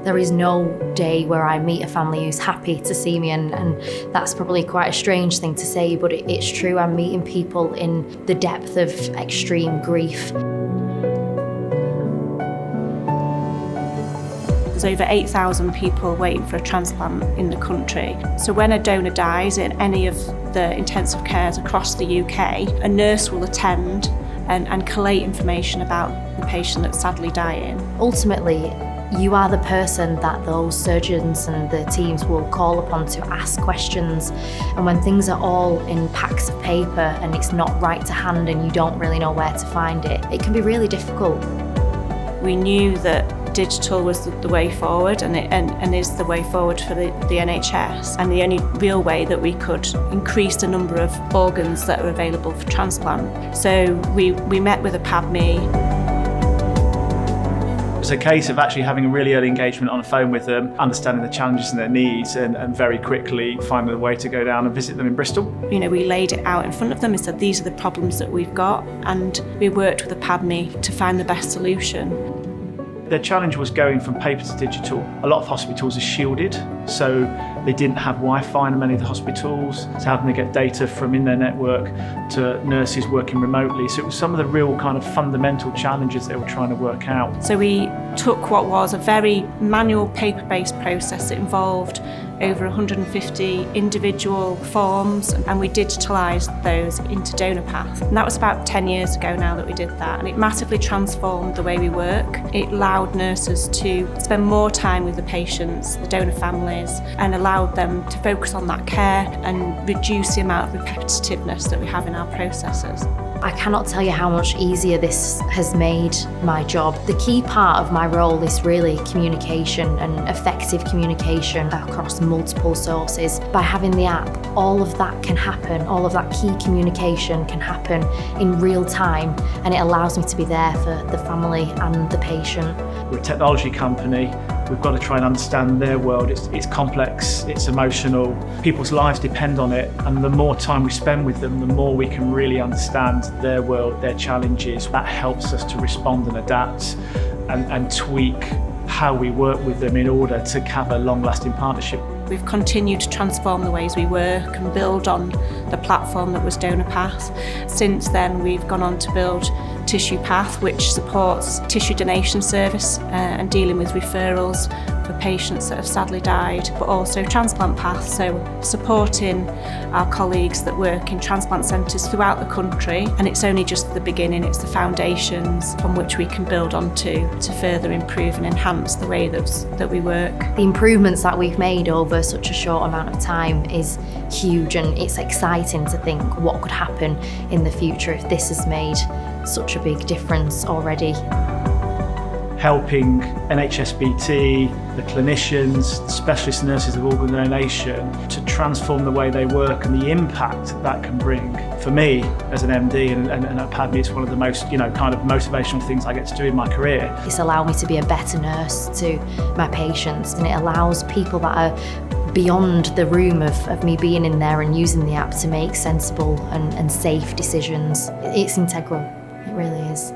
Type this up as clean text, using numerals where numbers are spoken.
There is no day where I meet a family who's happy to see me, and that's probably quite a strange thing to say, but it's true. I'm meeting people in the depth of extreme grief. There's over 8,000 people waiting for a transplant in the country. So when a donor dies in any of the intensive cares across the UK, a nurse will attend and collate information about the patient that's sadly dying. Ultimately, you are the person that those surgeons and the teams will call upon to ask questions. And when things are all in packs of paper and it's not right to hand and you don't really know where to find it, it can be really difficult. We knew that digital was the way forward and is the way forward for the NHS, and the only real way that we could increase the number of organs that are available for transplant. So we met with Apadmi. It's a case of actually having a really early engagement on the phone with them, understanding the challenges and their needs, and very quickly finding a way to go down and visit them in Bristol. You know, we laid it out in front of them and said, these are the problems that we've got, and we worked with Apadmi to find the best solution. Their challenge was going from paper to digital. A lot of hospitals are shielded, so they didn't have Wi-Fi in many of the hospitals. So how can they get data from in their network to nurses working remotely? So it was some of the real kind of fundamental challenges they were trying to work out. So we took what was a very manual paper-based process that involved over 150 individual forms, and we digitalised those into DonorPath. And that was about 10 years ago now that we did that, and it massively transformed the way we work. It allowed nurses to spend more time with the patients, the donor families, and allowed them to focus on that care and reduce the amount of repetitiveness that we have in our processes. I cannot tell you how much easier this has made my job. The key part of my role is really communication and effective communication across multiple sources. By having the app, all of that can happen, all of that key communication can happen in real time, and it allows me to be there for the family and the patient. We're a technology company. We've got to try and understand their world. It's complex, it's emotional. People's lives depend on it, and the more time we spend with them, the more we can really understand their world, their challenges. That helps us to respond and adapt and tweak how we work with them in order to have a long-lasting partnership. We've continued to transform the ways we work and build on the platform that was DonorPath. Since then, we've gone on to build TissuePath, which supports tissue donation service and dealing with referrals for patients that have sadly died, but also TransplantPath, so supporting our colleagues that work in transplant centres throughout the country. And it's only just the beginning, it's the foundations from which we can build onto to further improve and enhance the way that we work. The improvements that we've made over such a short amount of time is huge, and it's exciting to think what could happen in the future if this has made such a big difference already. Helping NHSBT, the clinicians, the specialist nurses of organ donation to transform the way they work and the impact that can bring. For me, as an MD and at Apadmi, it's one of the most, kind of motivational things I get to do in my career. It's allowed me to be a better nurse to my patients, and it allows people that are beyond the room of me being in there and using the app to make sensible and safe decisions. It's integral, it really is.